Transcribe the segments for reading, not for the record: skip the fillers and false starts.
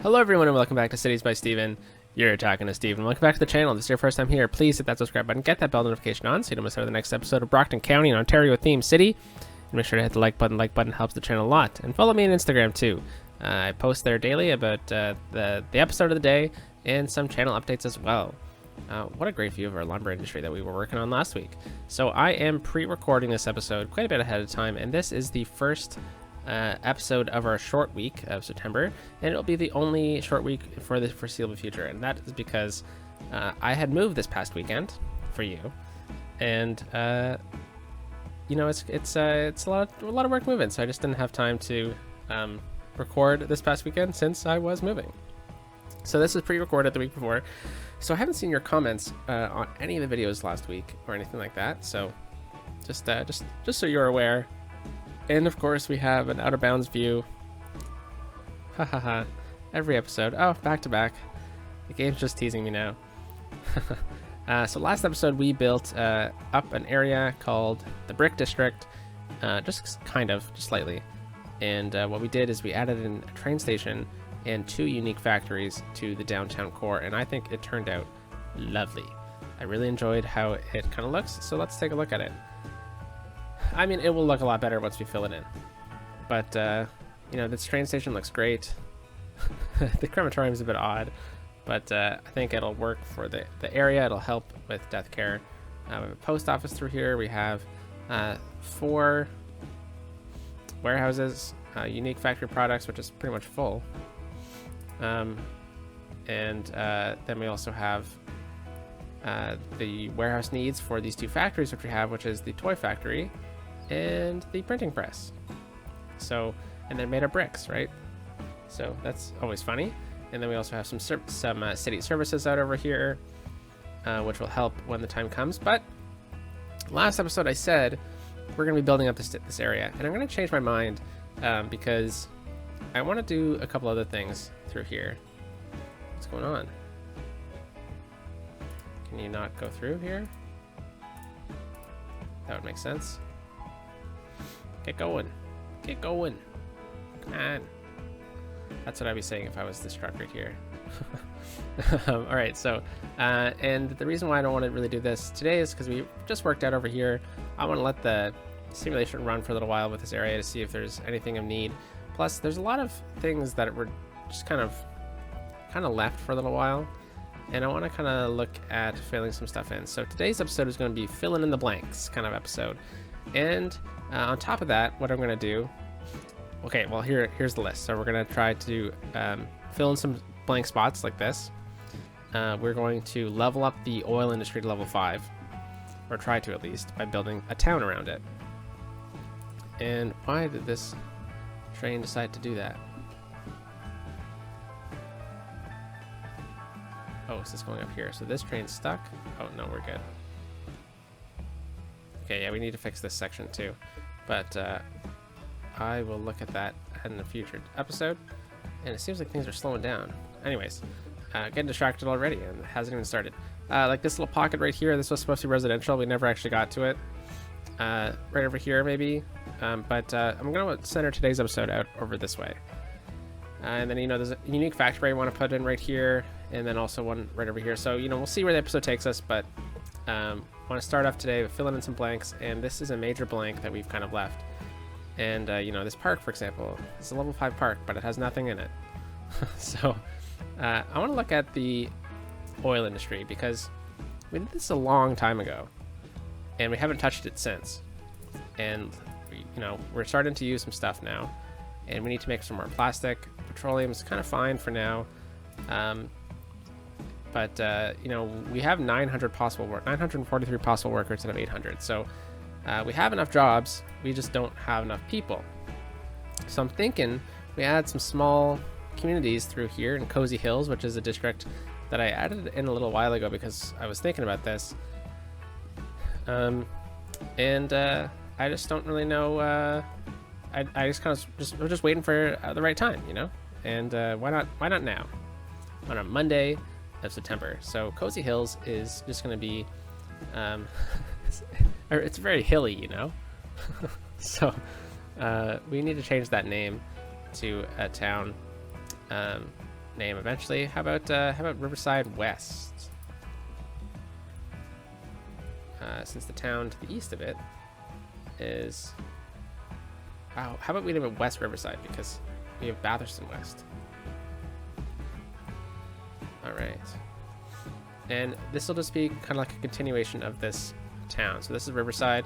Hello everyone and welcome back to Cities by Steven. You're talking to Steven. Welcome back to the channel. If this is your first time here, please hit that subscribe button, get that bell notification on so you don't miss out on the next episode of Brockton County in Ontario themed city. And make sure to hit the like button. Like button helps the channel a lot. And follow me on Instagram too. I post there daily about the episode of the day and some channel updates as well. What a great view of our lumber industry that we were working on last week. So I am pre-recording this episode quite a bit ahead of time, and this is the first episode of our short week of September, and it'll be the only short week for the foreseeable future, and that is because I had moved this past weekend for you, and you know it's a lot of work moving, so I just didn't have time to record this past weekend since I was moving. So this is pre-recorded the week before, so I haven't seen your comments on any of the videos last week or anything like that. So just so you're aware. And of course, we have an Outer Bounds view. Ha ha ha. Every episode. Oh, back to back. The game's just teasing me now. So last episode, we built up an area called the Brick District. Just slightly. And what we did is we added in a train station and 2 unique factories to the downtown core. And I think it turned out lovely. I really enjoyed how it kind of looks. So let's take a look at it. I mean, it will look a lot better once we fill it in. But, you know, this train station looks great. The crematorium is a bit odd, but I think it'll work for the area. It'll help with death care. We have a post office through here. We have 4 warehouses, unique factory products, which is pretty much full. And then we also have the warehouse needs for these 2 factories, which we have, which is the toy factory and the printing press. So, and they're made of bricks, right? So that's always funny. And then we also have some city services out over here, which will help when the time comes. But last episode I said we're going to be building up this area, and I'm going to change my mind because I want to do a couple other things through here. What's going on? Can you not go through here? That would make sense. Get going. Get going. Come on. That's what I'd be saying if I was this truck right here. Alright, so, and the reason why I don't want to really do this today is because we just worked out over here. I want to let the simulation run for a little while with this area to see if there's anything of need. Plus, there's a lot of things that were just kind of left for a little while. And I want to kind of look at filling some stuff in. So today's episode is going to be filling in the blanks kind of episode. And on top of that, what I'm going to do... Okay, well, here's the list. So we're going to try to fill in some blank spots like this. We're going to level up the oil industry to level 5. Or try to, at least, by building a town around it. And why did this train decide to do that? Oh, is this going up here? So this train's stuck? Oh, no, we're good. Okay, yeah, we need to fix this section too. But I will look at that in a future episode. And it seems like things are slowing down. Anyways, getting distracted already, and it hasn't even started. Like this little pocket right here, this was supposed to be residential. We never actually got to it. Right over here, maybe. But I'm going to center today's episode out over this way. And then, you know, there's a unique factory I want to put in right here, and then also one right over here. So, you know, we'll see where the episode takes us, but I want to start off today with filling in some blanks, and this is a major blank that we've kind of left. And, you know, this park, for example, it's a level 5 park, but it has nothing in it. So, I want to look at the oil industry, because we did this a long time ago, and we haven't touched it since. And, you know, we're starting to use some stuff now, and we need to make some more plastic. Petroleum is kind of fine for now, but you know, we have 943 possible workers out of 800, so we have enough jobs, we just don't have enough people. So I'm thinking we add some small communities through here in Cozy Hills, which is a district that I added in a little while ago because I was thinking about this, and I just don't really know. I just kind of we're just waiting for the right time, you know, and why not now on a Monday of September? So Cozy Hills is just going to be it's very hilly, you know. So we need to change that name to a town name eventually. How about Riverside West? Since the town to the east of it is... Wow, how about we name it West Riverside, because we have Batherston West. Alright. And this will just be kind of like a continuation of this town. So this is Riverside.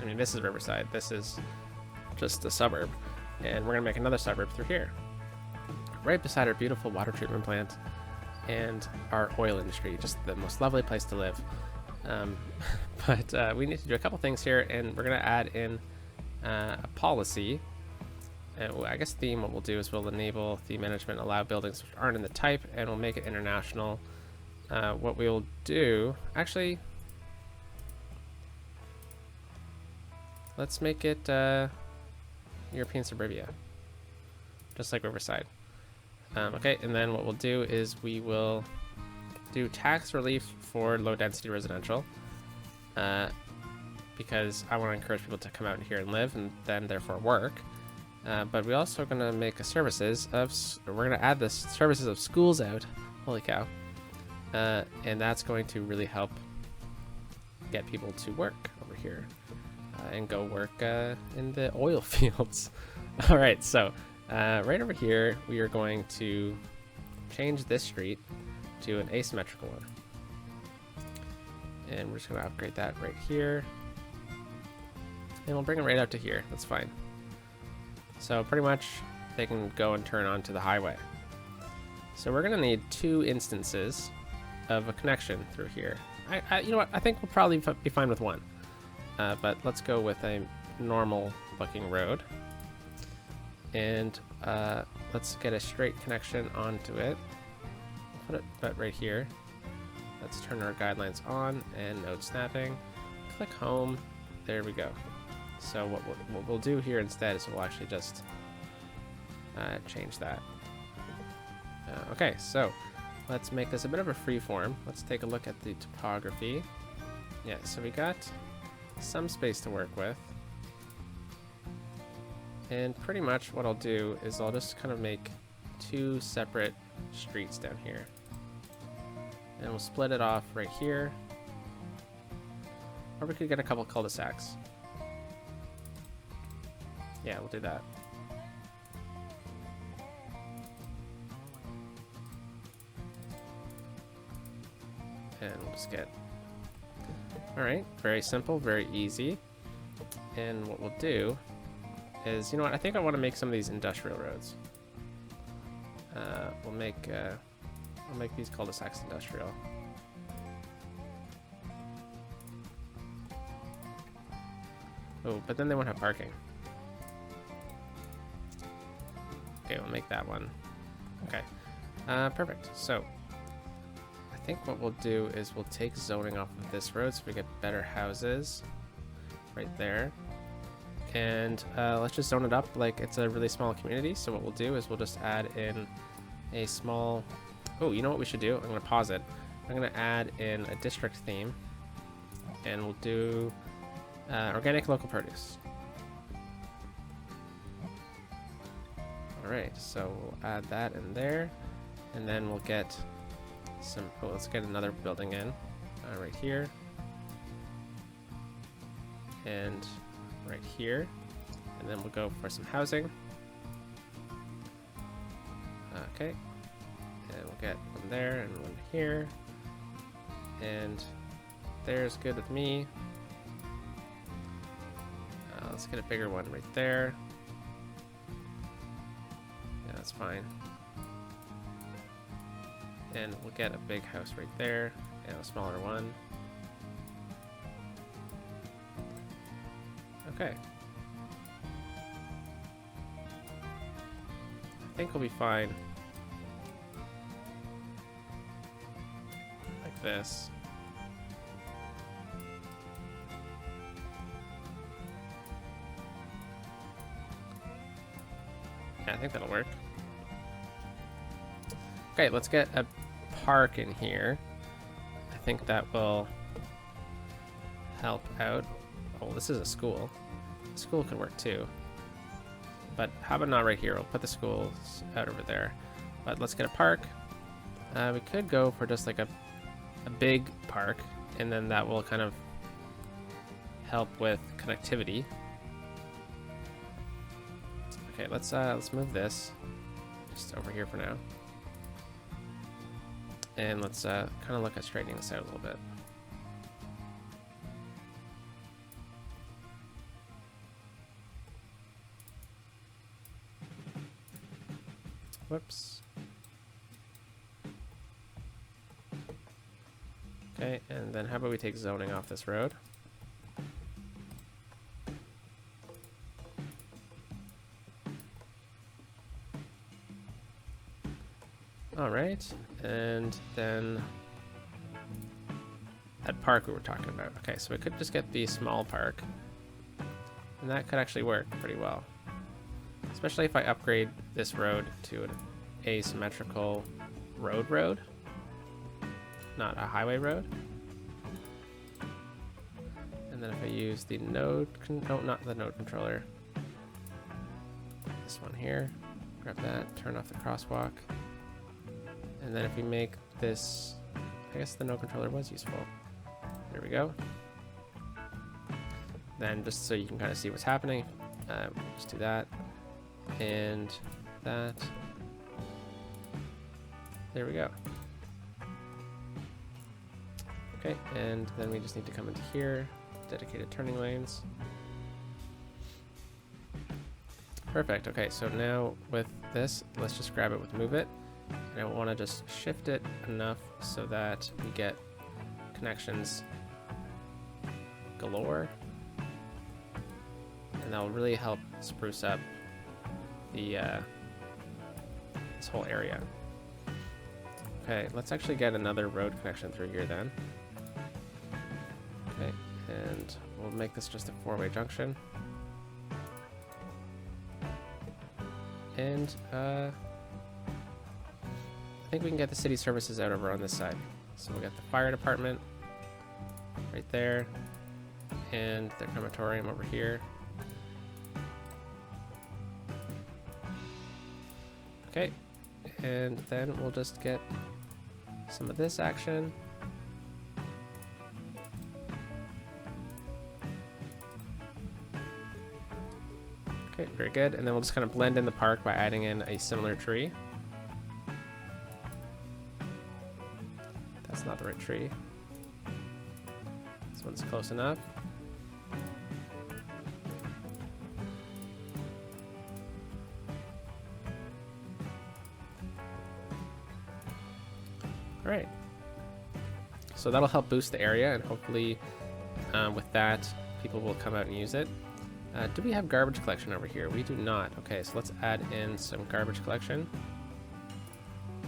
I mean, this is Riverside. This is just a suburb. And we're going to make another suburb through here. Right beside our beautiful water treatment plant and our oil industry. Just the most lovely place to live. But we need to do a couple things here, and we're going to add in a policy. I guess theme, what we'll do is we'll enable theme management, allow buildings which aren't in the type, and we'll make it international. What we'll do, actually, let's make it European suburbia, just like Riverside. Okay, and then what we'll do is we will do tax relief for low density residential, because I want to encourage people to come out here and live and then therefore work. But we're also going to make a services of, we're going to add the services of schools out. Holy cow. And that's going to really help get people to work over here and go work in the oil fields. All right, so right over here, we are going to change this street to an asymmetrical one. And we're just going to upgrade that right here. And we'll bring it right out to here. That's fine. So pretty much they can go and turn onto the highway. So we're going to need 2 instances of a connection through here. You know what? I think we'll probably be fine with 1. But let's go with a normal looking road. And let's get a straight connection onto it. We'll put it about right here. Let's turn our guidelines on and node snapping. Click home. There we go. So what we'll do here instead is we'll actually just change that. Okay, so let's make this a bit of a free form. Let's take a look at the topography. Yeah, so we got some space to work with. And pretty much what I'll do is I'll just kind of make 2 separate streets down here. And we'll split it off right here. Or we could get a couple cul-de-sacs. Yeah, we'll do that. And we'll just get... Alright, very simple, very easy. And what we'll do is, you know what, I think I want to make some of these industrial roads. We'll make these cul-de-sacs industrial. Oh, but then they won't have parking. Okay, we'll make that one. Okay, perfect. So I think what we'll do is we'll take zoning off of this road so we get better houses right there. And let's just zone it up like it's a really small community. So what we'll do is we'll just add in a small... Oh, you know what we should do? I'm going to pause it. I'm going to add in a district theme. And we'll do organic local produce. Alright, so we'll add that in there. And then we'll get some... Oh, let's get another building in right here. And right here. And then we'll go for some housing. Okay. And we'll get one there and one here. And there's good with me. Let's get a bigger one right there. Yeah, that's fine. And we'll get a big house right there and a smaller one. Okay. I think we'll be fine. Like this. Yeah, I think that'll work. Okay, let's get a park in here. I think that will help out. Oh, this is a school. The school could work too. But how about not right here? We'll put the schools out over there. But let's get a park. We could go for just like a big park, and then that will kind of help with connectivity. Okay, let's move this just over here for now, and let's kind of look at straightening this out a little bit. Whoops. Okay, and then how about we take zoning off this road? All right, and then that park we were talking about. Okay, so we could just get the small park, and that could actually work pretty well. Especially if I upgrade this road to an asymmetrical road, not a highway road. And then if I use the node, not the node controller, this one here, grab that, turn off the crosswalk. And then if we make this, I guess the node controller was useful. There we go. Then just so you can kind of see what's happening, just do that. And that. There we go. Okay, and then we just need to come into here, dedicated turning lanes. Perfect. Okay, so now with this, let's just grab it with move it. And I want to just shift it enough so that we get connections galore. And that'll really help spruce up the this whole area. Okay, let's actually get another road connection through here then. Okay, and we'll make this just a four-way junction. And I think we can get the city services out over on this side. So we'll get the fire department right there, and the crematorium over here. Okay, and then we'll just get some of this action. Okay, very good. And then we'll just kind of blend in the park by adding in a similar tree. That's not the right tree. This one's close enough. All right. So that'll help boost the area, and hopefully with that, people will come out and use it. Do we have garbage collection over here? We do not. Okay, so let's add in some garbage collection.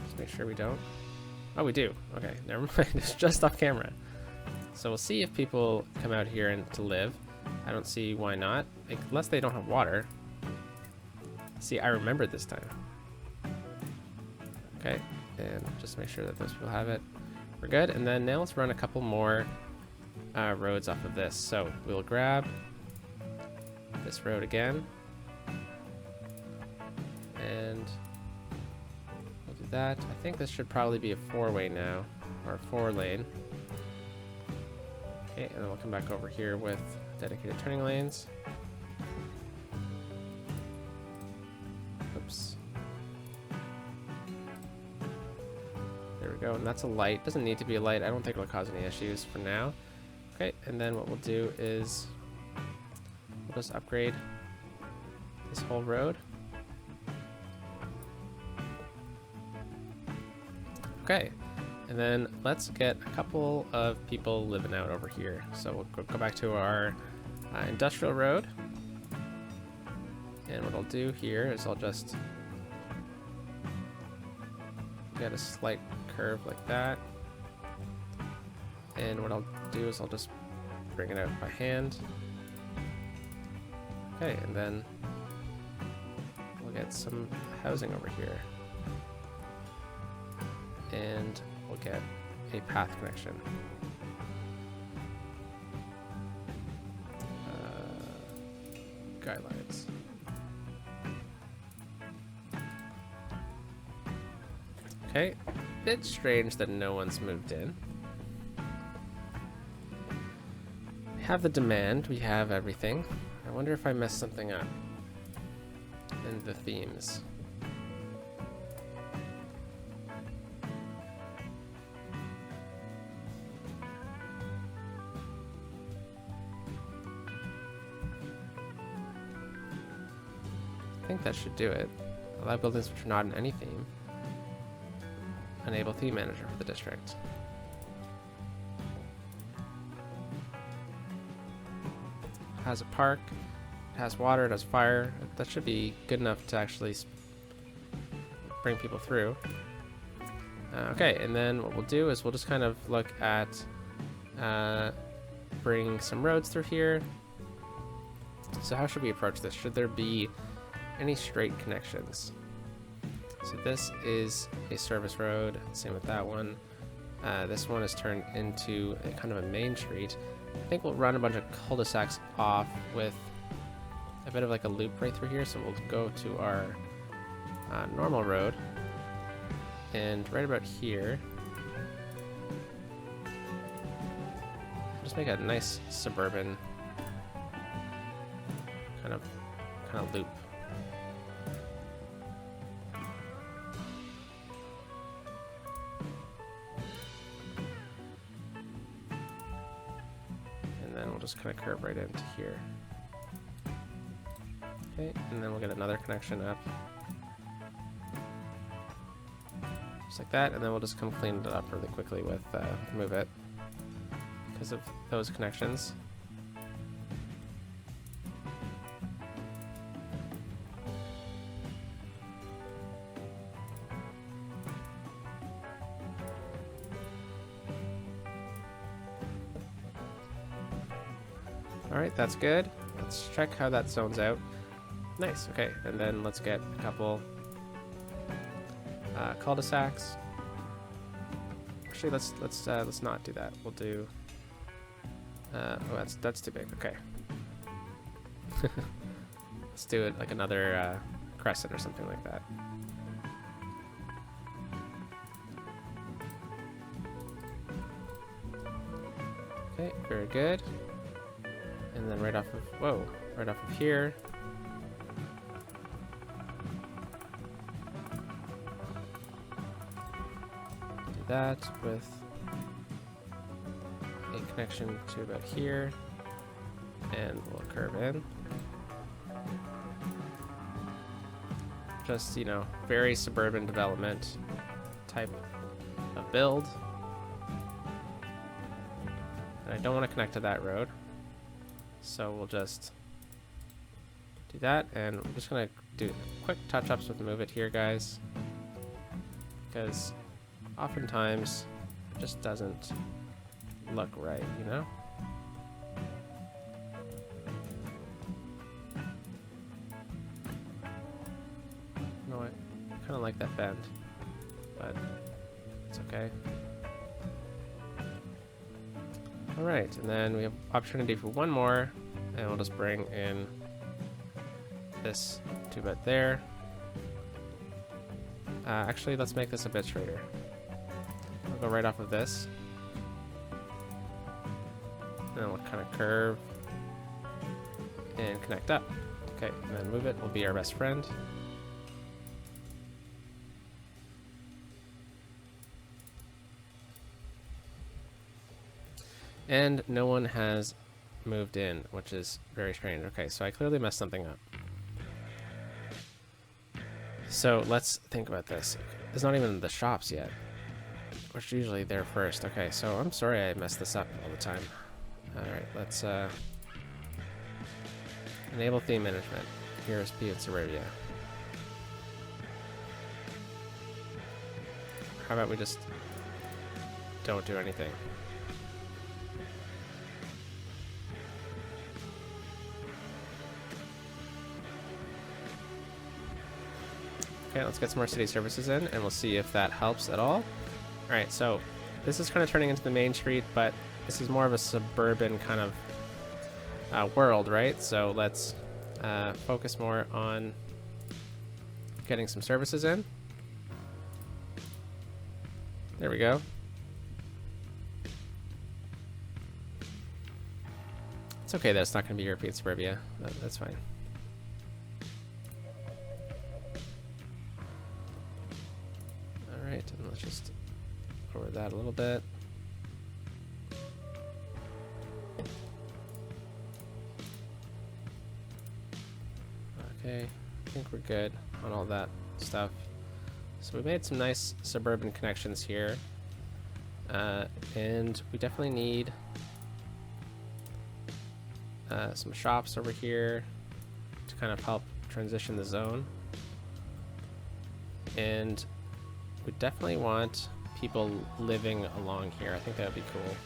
Just make sure we don't. Oh, we do. Okay, never mind. It's just off camera. So we'll see if people come out here and to live. I don't see why not, unless they don't have water. See, I remembered this time. Okay, and just make sure that those people have it. We're good. And then now let's run a couple more roads off of this. So we'll grab this road again, and we'll do that. I think this should probably be a four-way now, or a four-lane. Okay, and then we'll come back over here with dedicated turning lanes. Oops. There we go, and that's a light. Doesn't need to be a light. I don't think it'll cause any issues for now. Okay, and then what we'll do is we'll just upgrade this whole road. Okay, and then let's get a couple of people living out over here. So we'll go back to our industrial road. And what I'll do here is I'll just get a slight curve like that. And what I'll do is I'll just bring it out by hand. Okay, and then we'll get some housing over here. And we'll get a path connection. Skylines. Okay, bit strange that no one's moved in. We have the demand, we have everything. I wonder if I messed something up in the themes. I think that should do it. Allow buildings which are not in any theme. Enable theme manager for the district. It has a park, it has water, it has fire. That should be good enough to actually bring people through. Okay, and then what we'll do is we'll just kind of look at bring some roads through here. So how should we approach this? Should there be any straight connections? So this is a service road, same with that one. This one is turned into a kind of a main street. I think we'll run a bunch of cul-de-sacs off with a bit of like a loop right through here. So we'll go to our normal road, and right about here, just make a nice suburban kind of loop. Just kind of curve right into here. Okay, and then we'll get another connection up. Just like that, and then we'll just come clean it up really quickly with move it because of those connections. Alright, that's good. Let's check how that zones out. Nice, okay. And then let's get a couple cul-de-sacs. Actually, let's not do that. We'll do oh, that's too big. Okay. Let's do it like another crescent or something like that. Okay, very good. And then right off of here, do that with a connection to about here, and we'll curve in. Just, you know, very suburban development type of build. And I don't want to connect to that road. So we'll just do that, and we're just gonna do quick touch-ups with move it here, guys, because oftentimes it just doesn't look right, you know? No, I kind of like that bend, but it's okay. Alright, and then we have opportunity for one more, and we'll just bring in this 2-bit there. Actually, let's make this a bit straighter. I'll go right off of this. And then we'll kind of curve and connect up. Okay, and then move it will be our best friend. And no one has moved in, which is very strange. Okay, so I clearly messed something up. So let's think about this. There's not even the shops yet, which are usually there first. Okay, so I'm sorry I messed this up all the time. Alright, let's enable theme management. Here's P and Suburbia. How about we just don't do anything? Okay, let's get some more city services in, and we'll see if that helps at all. Alright, so this is kind of turning into the main street, but this is more of a suburban kind of world, right? So let's focus more on getting some services in. There we go. It's okay that it's not going to be European suburbia. That's fine. All right, and let's just lower that a little bit. Okay, I think we're good on all that stuff. So we made some nice suburban connections here. And we definitely need some shops over here to kind of help transition the zone. And we definitely want people living along here. I think that would be cool.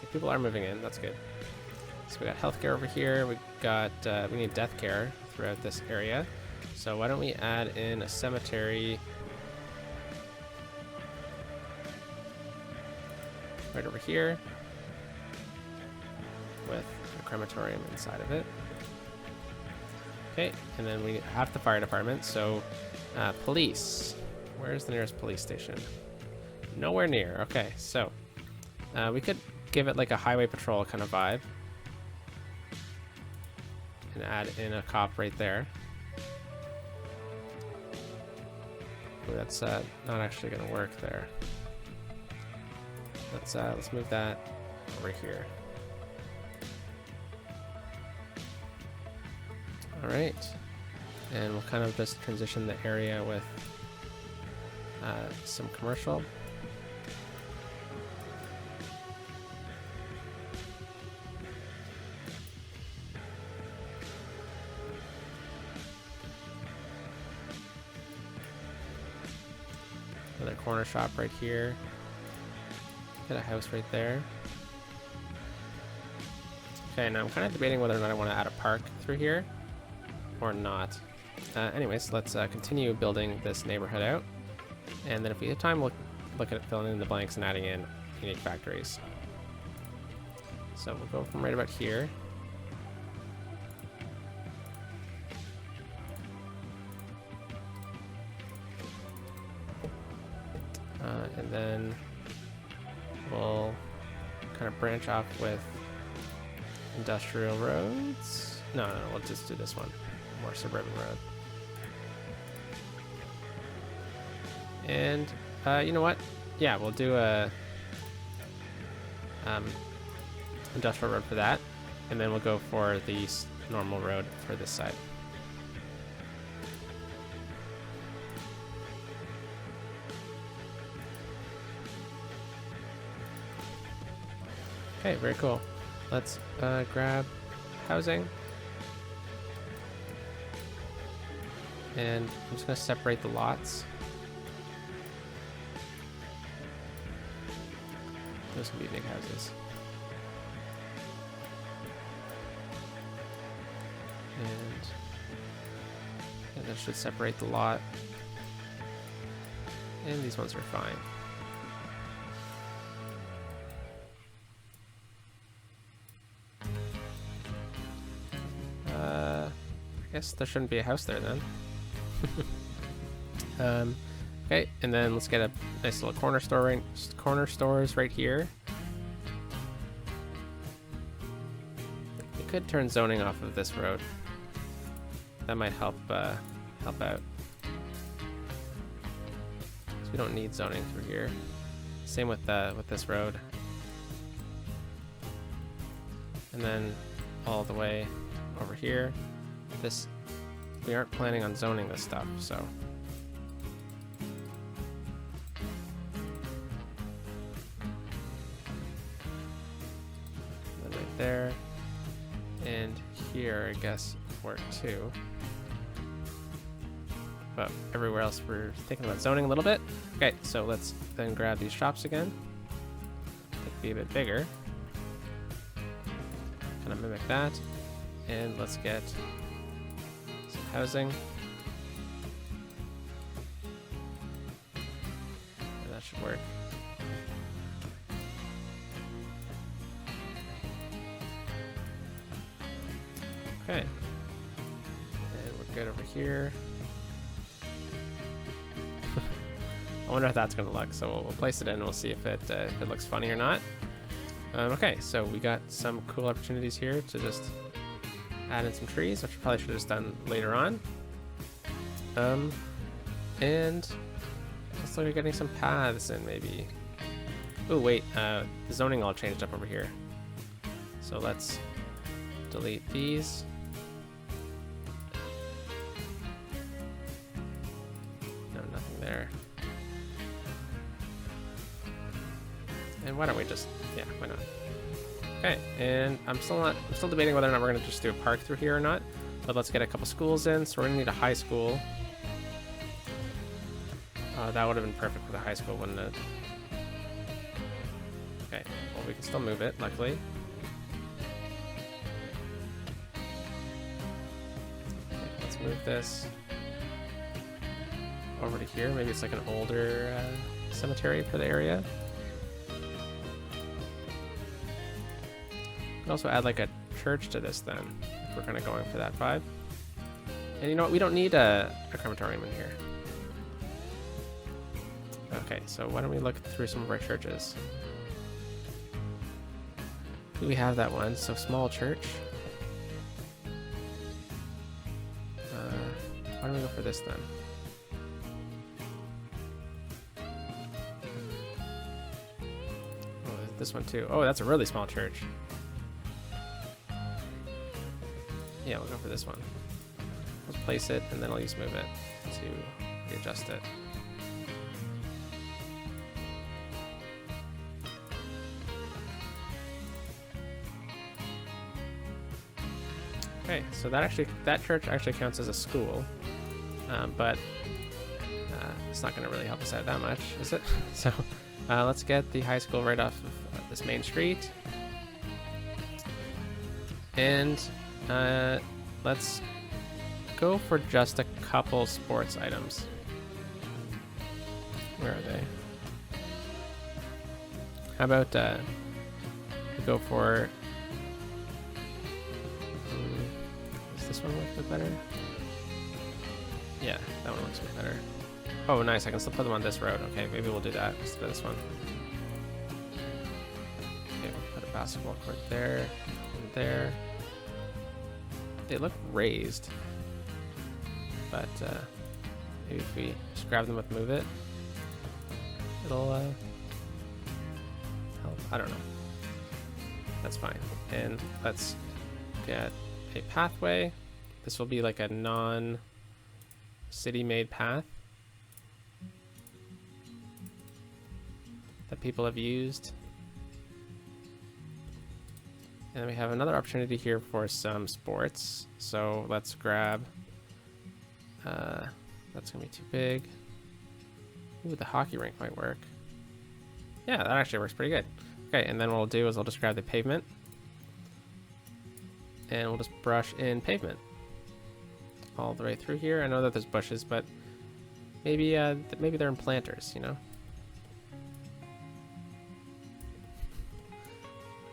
If people are moving in, that's good. So we got healthcare over here. We got we need death care throughout this area. So why don't we add in a cemetery right over here with a crematorium inside of it. Okay, and then we have the fire department. So police. Where's the nearest police station? Nowhere near. Okay, so we could give it like a highway patrol kind of vibe and add in a cop right there. Ooh, that's not actually going to work there. Let's move that over here. All right, and we'll kind of just transition the area with some commercial. Another corner shop right here. Got a house right there. Okay, now I'm kind of debating whether or not I want to add a park through here or not. Anyways, let's continue building this neighborhood out. And then if we have time, we'll look at filling in the blanks and adding in unique factories. So we'll go from right about here. And then we'll kind of branch off with industrial roads. No, we'll just do this one. More suburban road. And you know what? Yeah, we'll do a industrial road for that. And then we'll go for the normal road for this side. Okay, very cool. Let's grab housing. And I'm just going to separate the lots. Those can be big houses. And that should separate the lot. And these ones are fine. I guess there shouldn't be a house there then. Okay, and then let's get a nice little corner stores right here. We could turn zoning off of this road. That might help out. So we don't need zoning through here. Same with this road. And then all the way over here. We aren't planning on zoning this stuff, so. And then right there, and here, I guess, work too. But everywhere else, we're thinking about zoning a little bit. Okay, so let's then grab these shops again. They could be a bit bigger. Kind of mimic that, and let's get housing. And that should work. Okay. And we're good over here. I wonder how that's going to look. So we'll place it in and we'll see if it looks funny or not. Okay, so we got some cool opportunities here to just add in some trees, which I probably should have just done later on. And looks like we're getting some paths in, maybe. Oh, wait, the zoning all changed up over here. So let's delete these. No, nothing there. And why don't we just, yeah, why not? Okay, and I'm still debating whether or not we're gonna just do a park through here or not. But let's get a couple schools in. So we're gonna need a high school. That would have been perfect for the high school, wouldn't it? Okay, well, we can still move it, luckily. Okay, let's move this over to here. Maybe it's like an older cemetery for the area. We can also add like a church to this then, if we're kind of going for that vibe. And you know what? We don't need a crematorium in here. Okay, so why don't we look through some of our churches? Do we have that one? So small church. Why don't we go for this then? Oh, this one too. Oh, that's a really small church. Yeah, we'll go for this one. Let's place it, and then I'll just move it to readjust it. Okay, so that church actually counts as a school, but it's not going to really help us out that much, is it? So let's get the high school right off of this main street, and let's go for just a couple sports items. Where are they? How about we go for... Does this one work a bit better? Yeah, that one works a bit better. Oh, nice. I can still put them on this road. Okay, maybe we'll do that instead of this one. Okay, we'll put a basketball court there and there. They look raised, but maybe if we just grab them with move it, it'll help. I don't know. That's fine. And let's get a pathway. This will be like a non-city made path that people have used. And we have another opportunity here for some sports. So let's grab, that's gonna be too big. Ooh, the hockey rink might work. Yeah, that actually works pretty good. Okay, and then what we'll do is I'll just grab the pavement and we'll just brush in pavement all the way through here. I know that there's bushes, but maybe maybe they're in planters, you know?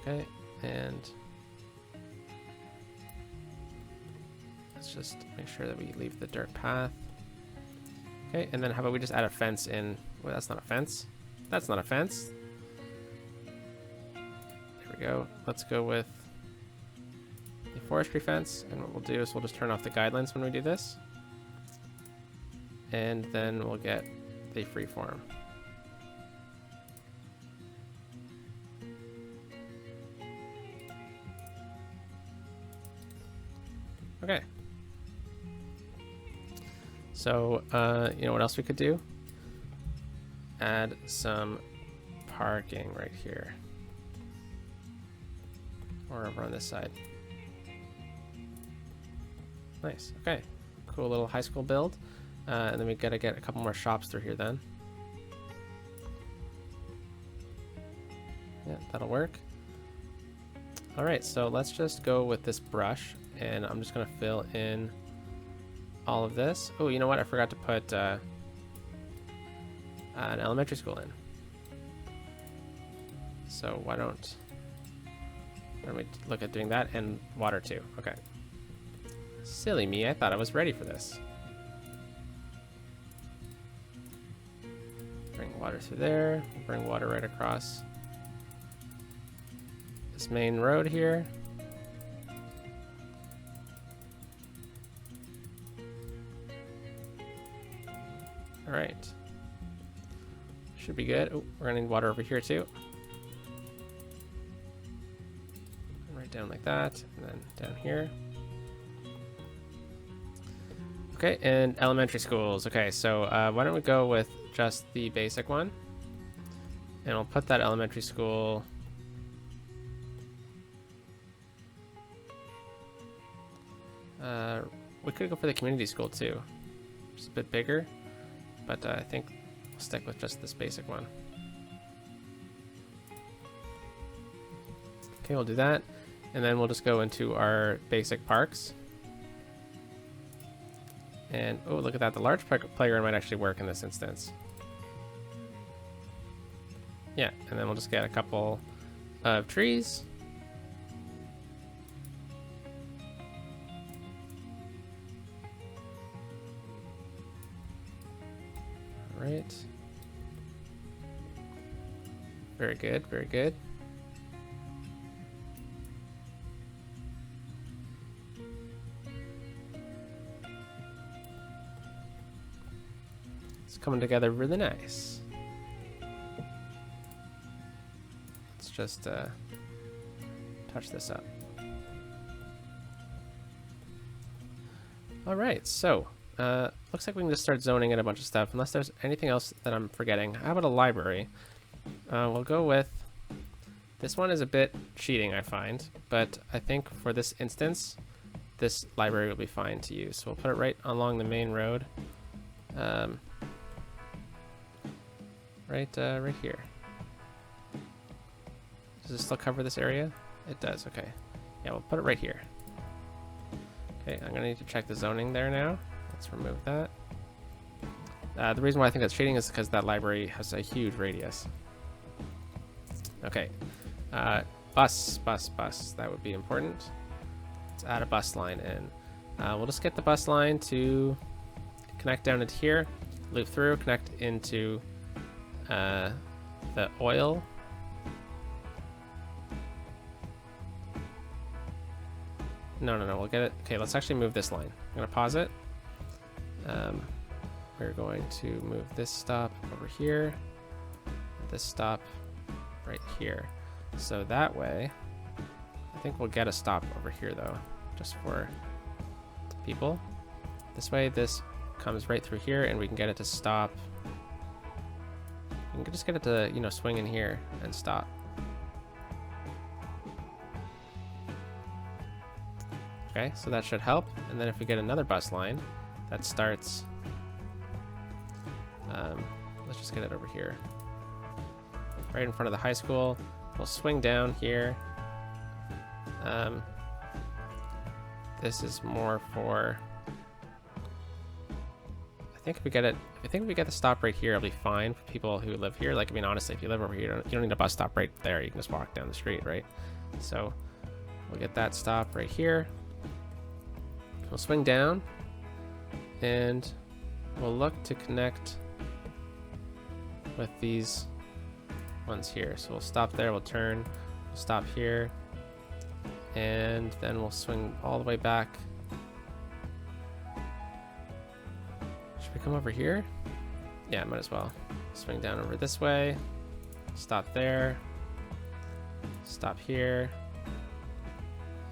Okay, and let's just make sure that we leave the dirt path. Okay, and then how about we just add a fence in? Well, that's not a fence. That's not a fence. There we go. Let's go with the forestry fence, and what we'll do is we'll just turn off the guidelines when we do this, and then we'll get the freeform. Okay. So, you know what else we could do? Add some parking right here, or over on this side. Nice. Okay. Cool little high school build. And then we gotta get a couple more shops through here then. Yeah, that'll work. All right, so let's just go with this brush, and I'm just gonna fill in all of this. Oh, you know what? I forgot to put an elementary school in. So why don't we look at doing that, and water too? Okay. Silly me, I thought I was ready for this. water through there. Bring water right across this main road here. All right. Should be good. Oh, we're gonna need water over here too. Right down like that, and then down here. Okay, and elementary schools. Okay, so why don't we go with just the basic one? And we'll put that elementary school... we could go for the community school too. Just a bit bigger, but I think we'll stick with just this basic one. Okay, we'll do that. And then we'll just go into our basic parks. And, oh, look at that. The large playground might actually work in this instance. Yeah, and then we'll just get a couple of trees. All right. Very good, very good. Coming together really nice. Let's just touch this up. All right, so looks like we can just start zoning in a bunch of stuff, unless there's anything else that I'm forgetting. How about a library? We'll go with this one. Is a bit cheating, I find, but I think for this instance, this library will be fine to use. So we'll put it right along the main road. Right here. Does this still cover this area? It does, okay. Yeah, we'll put it right here. Okay, I'm gonna need to check the zoning there now. Let's remove that. The reason why I think that's cheating is because that library has a huge radius. Okay, bus, that would be important. Let's add a bus line in. We'll just get the bus line to connect down into here, loop through, connect into the oil. No, we'll get it. Okay, let's actually move this line. I'm gonna pause it. We're going to move this stop over here, this stop right here. So that way, I think we'll get a stop over here though, just for people. This way, this comes right through here and we can get it to stop. We can just get it to, you know, swing in here and stop. Okay, so that should help. And then if we get another bus line that starts, let's just get it over here, right in front of the high school. We'll swing down here. This is more for, I think if we get the stop right here, it'll be fine for people who live here. Like, I mean, honestly, if you live over here, you don't need a bus stop right there. You can just walk down the street, right? So we'll get that stop right here. We'll swing down and we'll look to connect with these ones here. So we'll stop there, we'll turn, we'll stop here, and then we'll swing all the way back. Should we come over here? Yeah, might as well. Swing down over this way, stop there, stop here,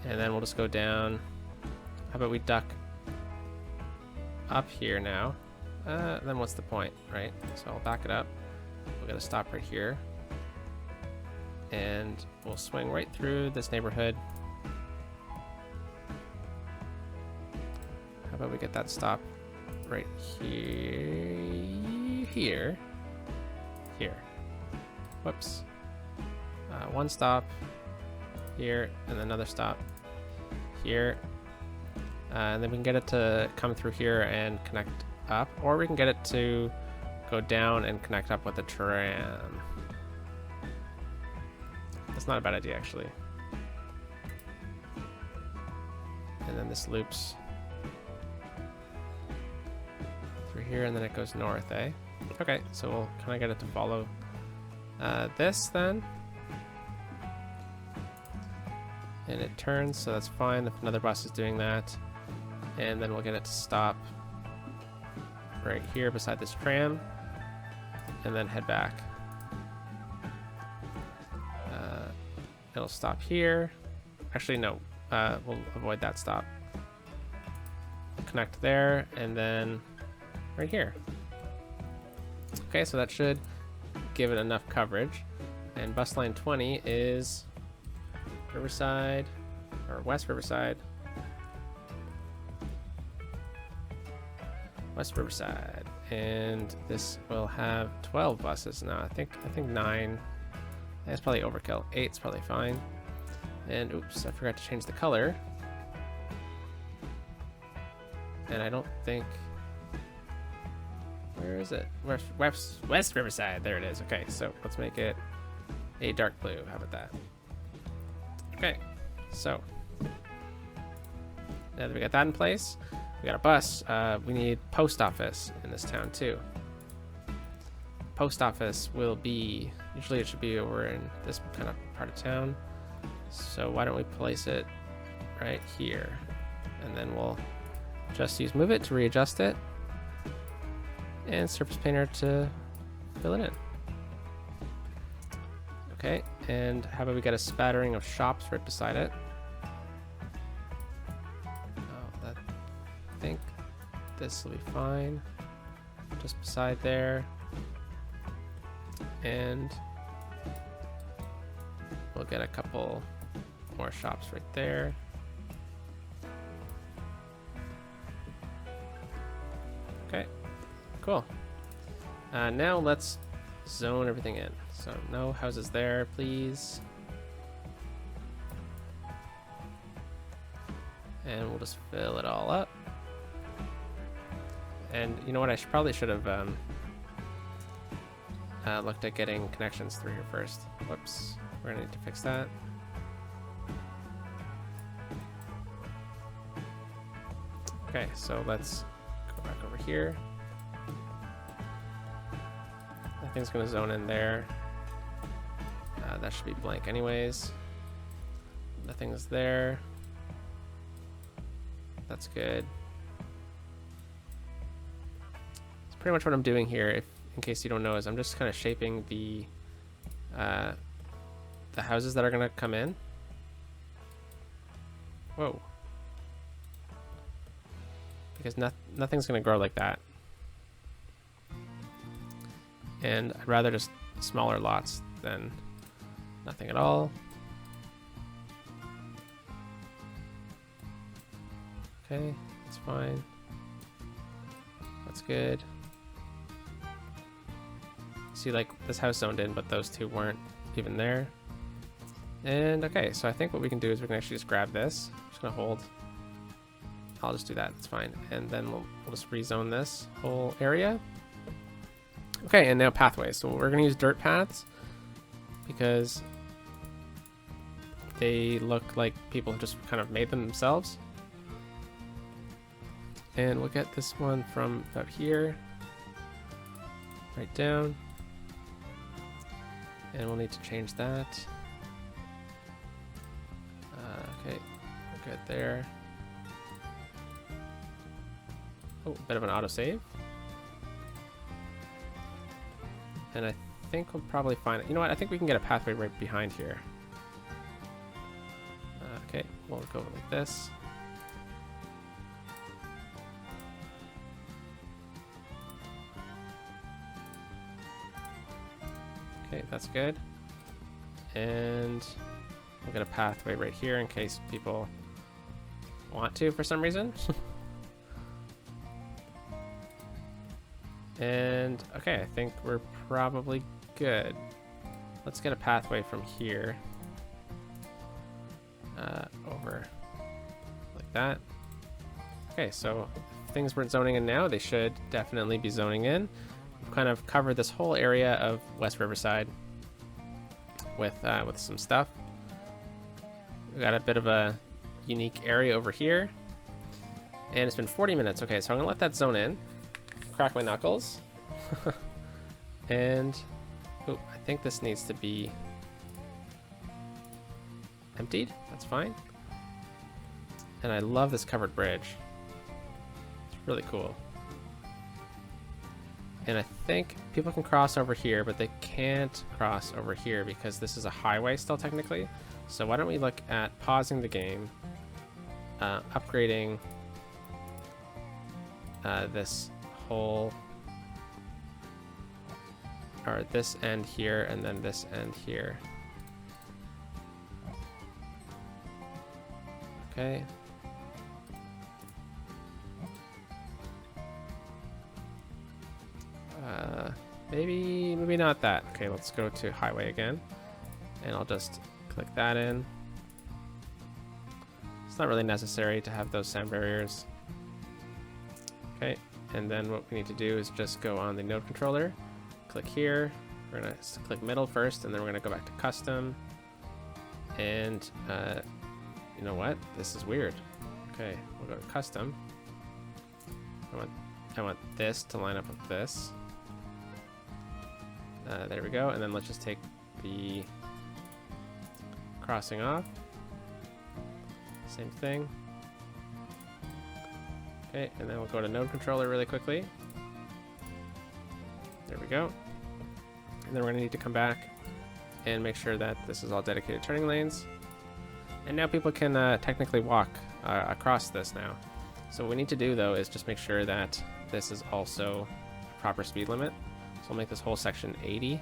and then we'll just go down. How about we duck up here now? Then what's the point, right? So I'll back it up. We'll get a stop right here. And we'll swing right through this neighborhood. How about we get that stop right here. Here. Whoops. One stop here, and another stop here. And then we can get it to come through here and connect up, or we can get it to go down and connect up with the tram. That's not a bad idea, actually. And then this loops through here, and then it goes north, eh? Okay, so we'll kind of get it to follow this then. And it turns, so that's fine if another bus is doing that. And then we'll get it to stop right here beside this tram. And then head back. It'll stop here. Actually, no. We'll avoid that stop. Connect there, and then right here. Okay, so that should give it enough coverage. And bus line 20 is Riverside, or West Riverside. West Riverside. And this will have 12 buses now. I think 9. That's probably overkill. 8's probably fine. And oops, I forgot to change the color. And I don't think... Where is it? West Riverside. There it is. Okay, so let's make it a dark blue. How about that? Okay, so now that we got that in place, we got a bus. We need post office in this town too. Post office will be, usually it should be over in this kind of part of town. So why don't we place it right here? And then we'll just use move it to readjust it. And surface painter to fill it in. Okay, and how about we get a spattering of shops right beside it? Oh, I think this will be fine. Just beside there. And we'll get a couple more shops right there. Okay, cool. Now let's zone everything in. So no houses there, please. And we'll just fill it all up. And you know what? I probably should have looked at getting connections through here first. Whoops. We're gonna need to fix that. Okay, so let's go back over here. Nothing's gonna zone in there. That should be blank anyways. Nothing's there. That's good. It's pretty much what I'm doing here, in case you don't know, is I'm just kind of shaping the houses that are gonna come in. Whoa. Because nothing's gonna grow like that. And I'd rather just smaller lots than nothing at all. Okay, that's fine. That's good. See, like, this house zoned in, but those two weren't even there. And okay, so I think what we can do is we can actually just grab this. I'm just gonna hold. I'll just do that, that's fine. And then we'll just rezone this whole area. Okay, and now pathways. So we're gonna use dirt paths because they look like people just kind of made them themselves. And we'll get this one from about here, right down. And we'll need to change that. Okay, we're good there. Oh, a bit of an autosave. And I think we'll probably find it. You know what? I think we can get a pathway right behind here. Okay, we'll go like this. Okay, that's good. And we'll get a pathway right here in case people want to for some reason. And okay, I think we're probably good. Let's get a pathway from here over like that. Okay, so if things weren't zoning in now, they should definitely be zoning in. We've kind of covered this whole area of West Riverside with some stuff. We got a bit of a unique area over here, and it's been 40 minutes. Okay, so I'm gonna let that zone in. Crack my knuckles. And oh, I think this needs to be emptied. That's fine. And I love this covered bridge. It's really cool. And I think people can cross over here, but they can't cross over here because this is a highway still technically. So why don't we look at pausing the game, upgrading this whole, or this end here, and then this end here. Okay. Maybe not that. Okay, let's go to highway again, and I'll just click that in. It's not really necessary to have those sound barriers. Okay, and then what we need to do is just go on the node controller, click here. We're gonna click middle first, and then we're gonna go back to custom. And you know what? This is weird. Okay, we'll go to custom. I want this to line up with this. There we go, and then let's just take the crossing off. Same thing. Okay, and then we'll go to node controller really quickly. There we go. And then we're gonna need to come back and make sure that this is all dedicated turning lanes. And now people can technically walk across this now. So what we need to do though is just make sure that this is also a proper speed limit. So we'll make this whole section 80.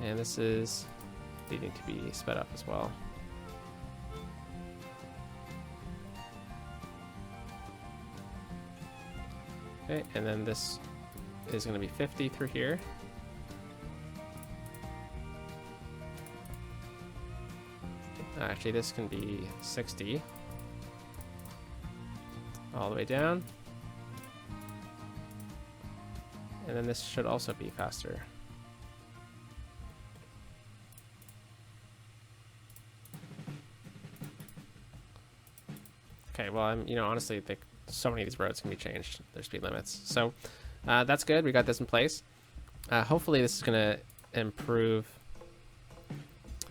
And this is needing to be sped up as well. Okay, and then this is going to be 50 through here. Actually, this can be 60. All the way down. And then this should also be faster. Okay, well, honestly, so many of these roads can be changed, their speed limits. So that's good, we got this in place. Hopefully this is gonna improve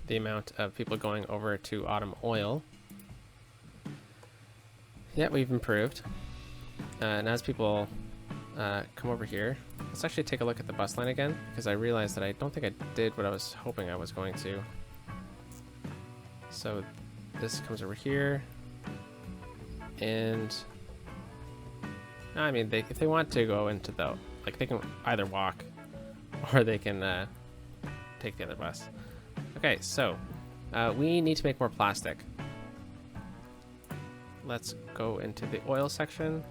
the amount of people going over to Autumn Oil. Yeah, we've improved. And as people come over here, let's actually take a look at the bus line again, because I realized that I don't think I did what I was hoping I was going to. So this comes over here, and I mean, if they want to go into the, like, they can either walk or they can take the other bus. Okay, so we need to make more plastic. Let's go into the oil section.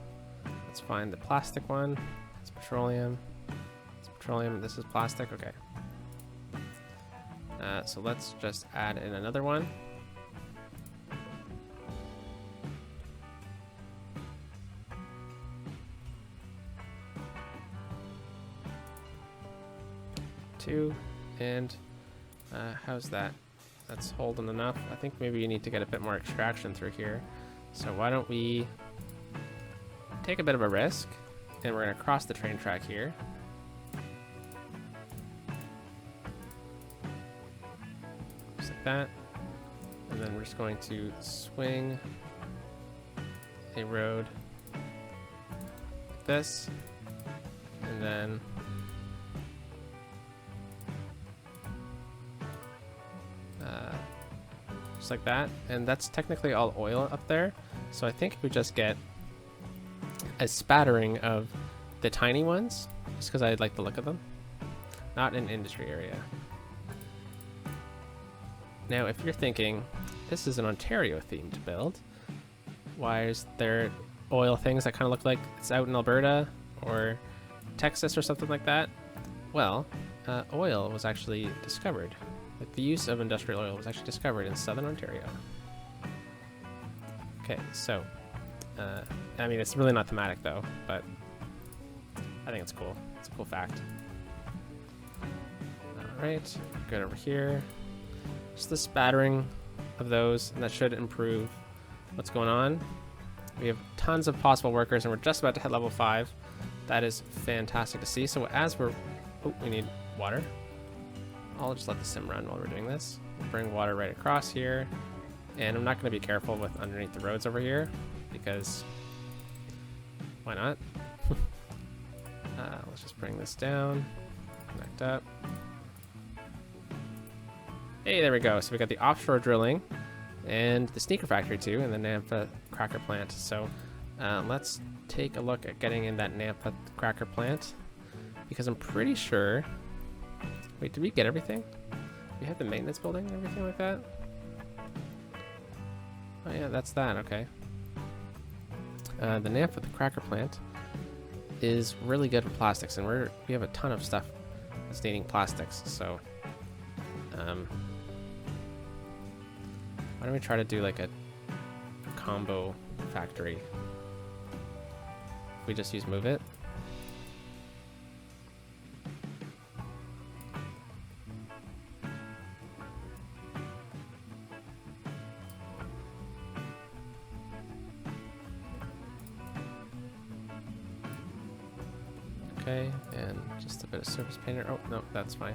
Let's find the plastic one. It's petroleum. It's petroleum. This is plastic. Okay. So let's just add in another one. Two. And how's that? That's holding enough. I think maybe you need to get a bit more extraction through here. So why don't we take a bit of a risk, and we're going to cross the train track here. Just like that. And then we're just going to swing a road like this, and then just like that. And that's technically all oil up there. So I think if we just get a spattering of the tiny ones, just because I like the look of them, not an industry area. Now, if you're thinking, this is an Ontario themed build, why is there oil things that kind of look like it's out in Alberta or Texas or something like that? Well, oil was actually discovered. Like, the use of industrial oil was actually discovered in southern Ontario. Okay, so, I mean, it's really not thematic though, but I think it's cool. It's a cool fact. Alright, good over here. Just the spattering of those, and that should improve what's going on. We have tons of possible workers, and we're just about to hit level 5. That is fantastic to see. So as we're... Oh, we need water. I'll just let the sim run while we're doing this. Bring water right across here. And I'm not going to be careful with underneath the roads over here, because why not? Let's just bring this down, connect up. Hey, there we go. So we got the offshore drilling and the sneaker factory too, and the Nampa cracker plant. So let's take a look at getting in that Nampa cracker plant, because I'm pretty sure... Wait, did we get everything? We have the maintenance building and everything like that? Oh yeah, that's that, okay. The Nampa, the cracker plant, is really good for plastics, and we have a ton of stuff that's needing plastics, so why don't we try to do like a combo factory? We just use move it. Okay, and just a bit of surface painter. Oh, no, that's fine.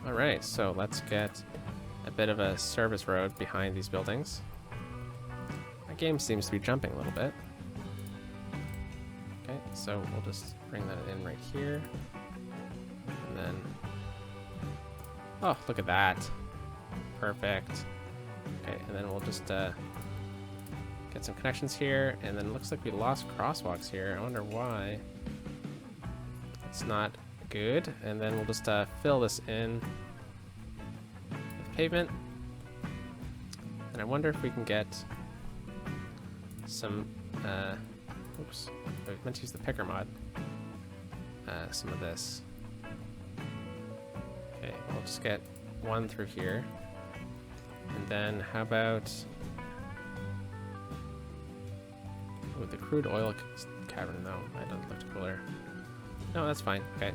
Alright, so let's get a bit of a service road behind these buildings. My game seems to be jumping a little bit. Okay, so we'll just bring that in right here. And then... Oh, look at that. Perfect. Okay, and then we'll just... get some connections here, and then it looks like we lost crosswalks here. I wonder why. It's not good. And then we'll just fill this in with pavement. And I wonder if we can get some oops, I meant to use the picker mod. Some of this. Okay, we'll just get one through here. And then how about with the crude oil cavern? No, that doesn't look cooler. No, that's fine. Okay.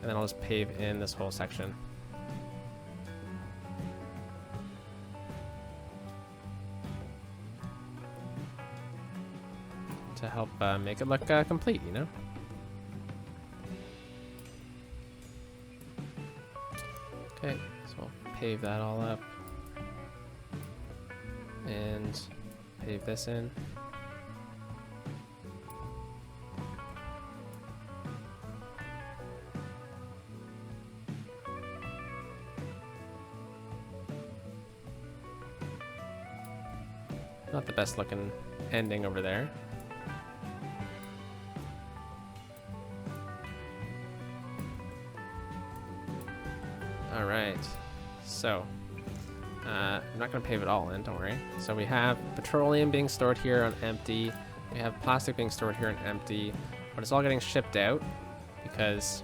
And then I'll just pave in this whole section. To help make it look complete, you know? Okay, so I'll pave that all up. And pave this in. Not the best looking ending over there. Alright, so I'm not going to pave it all in, don't worry. So we have petroleum being stored here on empty. We have plastic being stored here on empty. But it's all getting shipped out because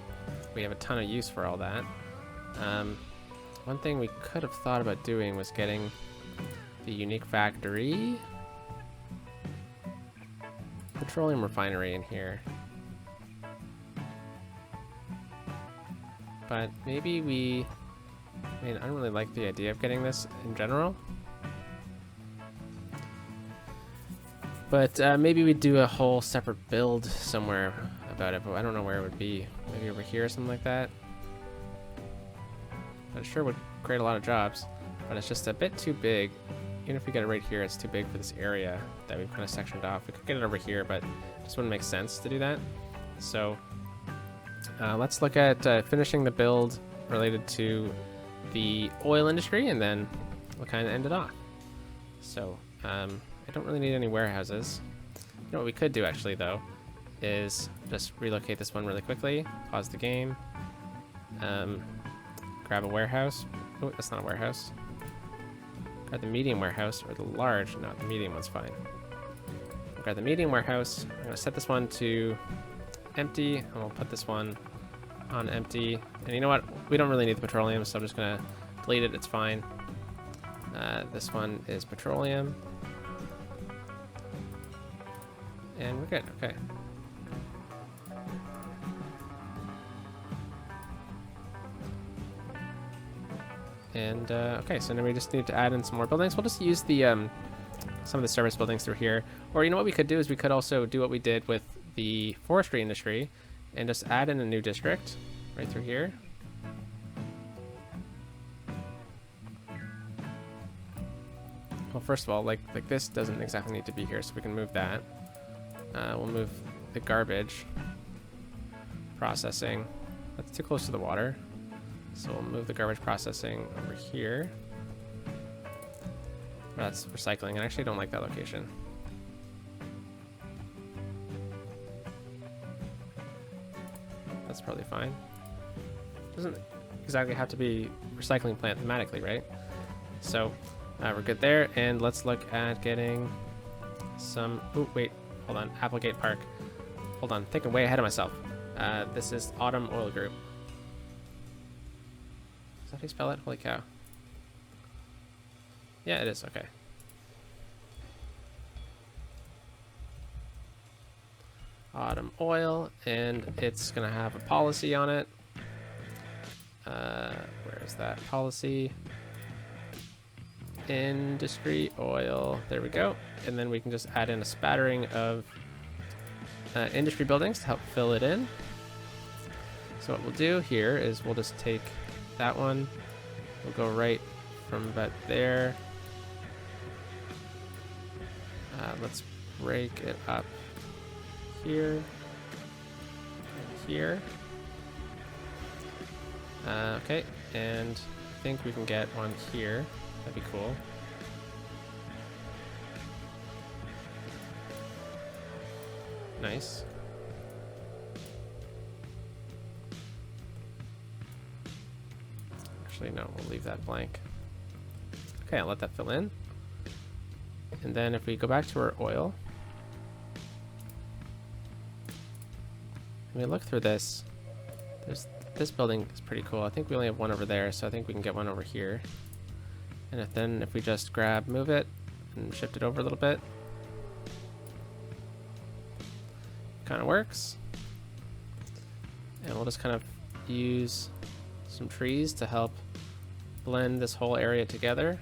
we have a ton of use for all that. One thing we could have thought about doing was getting the unique factory, petroleum refinery in here. But maybe I mean, I don't really like the idea of getting this in general. But maybe we do a whole separate build somewhere about it, but I don't know where it would be. Maybe over here or something like that. But it sure would create a lot of jobs, but it's just a bit too big. Even if we get it right here, it's too big for this area that we've kind of sectioned off. We could get it over here, but it just wouldn't make sense to do that. So let's look at finishing the build related to the oil industry, and then we'll kind of end it off. So I don't really need any warehouses. You know what we could do actually though is just relocate this one really quickly, pause the game, grab a warehouse. Oh, that's not a warehouse. Grab the medium warehouse or the large. No, the medium one's fine. Grab the medium warehouse. I'm gonna set this one to empty, and we'll put this one on empty. And you know what? We don't really need the petroleum, so I'm just gonna delete it. It's fine. This one is petroleum, and we're good. Okay. And okay, so now we just need to add in some more buildings. We'll just use the some of the service buildings through here. Or you know what we could do is we could also do what we did with the forestry industry and just add in a new district right through here. Well, first of all, like this doesn't exactly need to be here, so we can move that. We'll move the garbage processing. That's too close to the water. So we'll move the garbage processing over here. That's recycling. I actually don't like that location. That's probably fine. Doesn't exactly have to be recycling plant thematically, right? So we're good there. And let's look at getting some... Oh, wait. Hold on. Applegate Park. Hold on. Thinking way ahead of myself. This is Autumn Oil Group. Is that how you spell it? Holy cow. Yeah, it is. Okay. Autumn Oil, and it's going to have a policy on it. Where is that policy? Industry oil. There we go. And then we can just add in a spattering of industry buildings to help fill it in. So what we'll do here is we'll just take that one. We'll go right from about there. Let's break it up here and here. Okay, and I think we can get one here. That'd be cool. Nice. Actually, no, we'll leave that blank. Okay, I'll let that fill in. And then if we go back to our oil, and we look through this, this building is pretty cool. I think we only have one over there, so I think we can get one over here. And if we just move it, and shift it over a little bit, kind of works. And we'll just kind of use some trees to help blend this whole area together.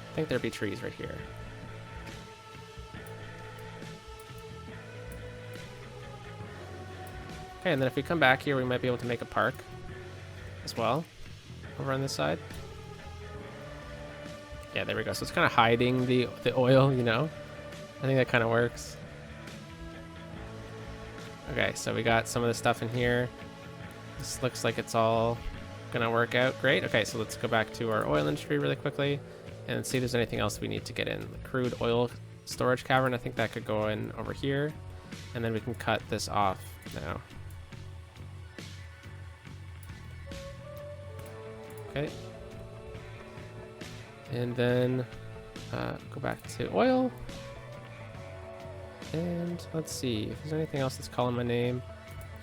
I think there'd be trees right here. Okay, and then if we come back here, we might be able to make a park as well over on this side. Yeah, there we go. So it's kind of hiding the oil, you know. I think that kind of works. Okay, so we got some of the stuff in here. This looks like it's all gonna work out great. Okay, so let's go back to our oil industry really quickly and see if there's anything else we need to get in. The crude oil storage cavern, I think that could go in over here. And then we can cut this off now. Okay. And then go back to oil. And let's see if there's anything else that's calling my name.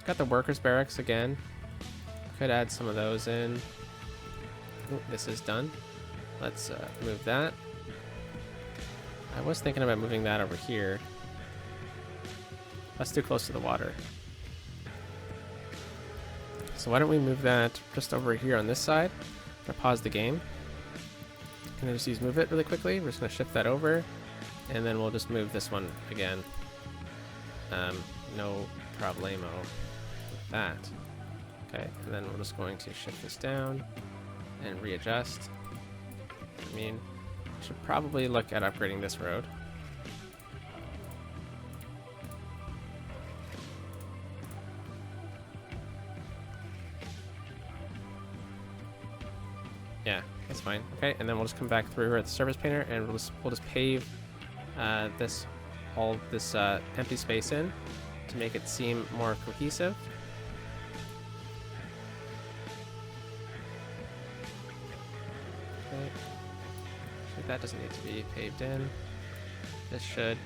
Got the workers barracks again. Could add some of those in. Ooh, this is done. Let's move that. I was thinking about moving that over here. That's too close to the water. So why don't we move that just over here on this side? I'm gonna pause the game. Can I just use move it really quickly? We're just gonna shift that over, and then we'll just move this one again. No problemo with that. Okay, and then we're just going to shift this down and readjust. I mean, I should probably look at upgrading this road. Yeah, that's fine. Okay, and then we'll just come back through here at the surface painter, and we'll just pave all this empty space in to make it seem more cohesive. Okay. Actually, that doesn't need to be paved in. This should.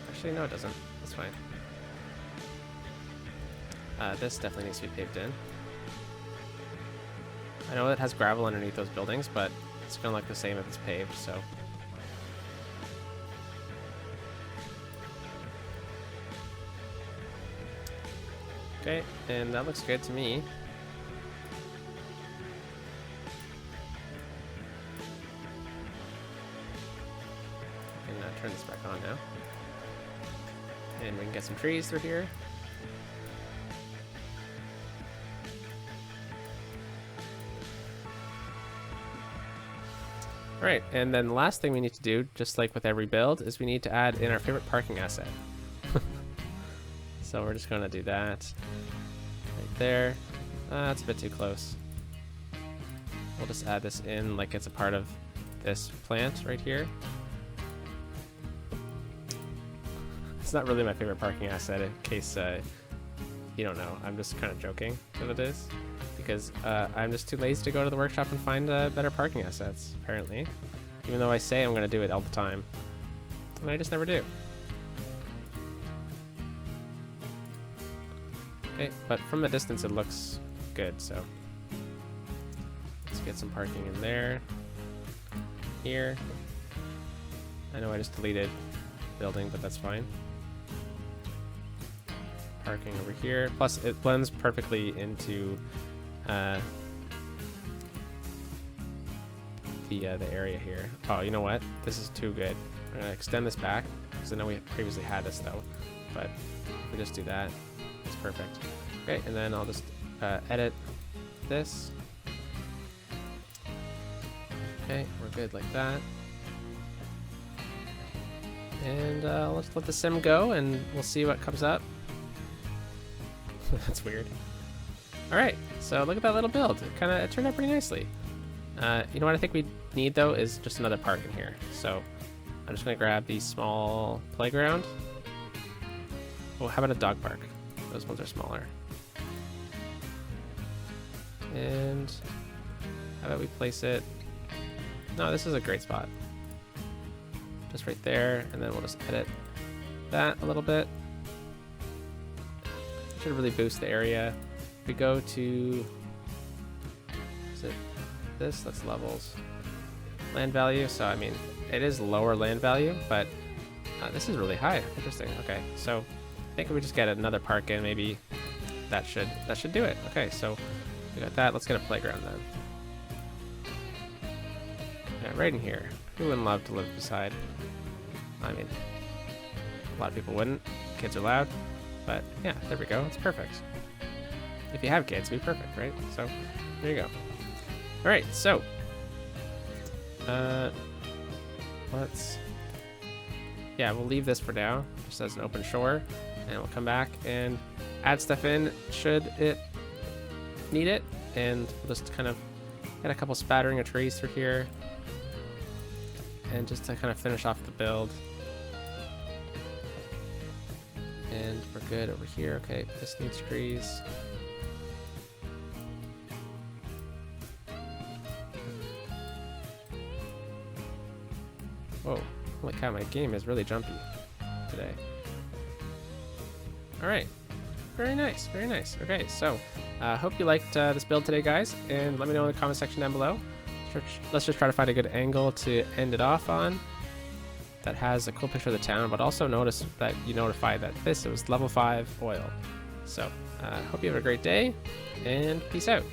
Actually, no, it doesn't. That's fine. This definitely needs to be paved in. I know it has gravel underneath those buildings, but it's gonna look the same if it's paved, so. Okay, and that looks good to me. I can turn this back on now. And we can get some trees through here. Alright, and then the last thing we need to do, just like with every build, is we need to add in our favorite parking asset. So we're just going to do that right there. That's a bit too close. We'll just add this in like it's a part of this plant right here. It's not really my favorite parking asset, in case you don't know. I'm just kind of joking that it is, because I'm just too lazy to go to the workshop and find better parking assets, apparently. Even though I say I'm going to do it all the time. And I just never do. Okay, but from a distance it looks good, so let's get some parking in there. Here. I know I just deleted building, but that's fine. Parking over here. Plus, it blends perfectly into the area here. Oh, you know what? This is too good. I'm gonna extend this back because I know we previously had this though, but if we just do that, it's perfect. Okay, and then I'll just edit this. Okay, we're good like that. And let's let the sim go and we'll see what comes up. That's weird. Alright, so look at that little build. It turned out pretty nicely. You know what I think we need though is just another park in here. So I'm just gonna grab the small playground. Oh, how about a dog park? Those ones are smaller. And how about we place it? No, this is a great spot. Just right there, and then we'll just edit that a little bit. Should really boost the area. If we go to, is it this? That's levels. Land value, so I mean, it is lower land value, but this is really high. Interesting. Okay, so I think if we just get another park in, maybe that should do it. Okay, so we got that. Let's get a playground then. Yeah, right in here. Who wouldn't love to live beside? I mean, a lot of people wouldn't. Kids are loud. But yeah, there we go. It's perfect. If you have kids, it'd be perfect, right? So there you go. All right, so we'll leave this for now, just as an open shore, and we'll come back and add stuff in should it need it, and we'll just kind of get a couple spattering of trees through here, and just to kind of finish off the build. And we're good over here. Okay, this needs trees. Whoa, holy cow, my game is really jumpy today. Alright, very nice, very nice. Okay, so hope you liked this build today, guys, and let me know in the comment section down below. Let's just try to find a good angle to end it off on that has a cool picture of the town, but also notice that you notify that it was level 5 oil. So hope you have a great day, and peace out.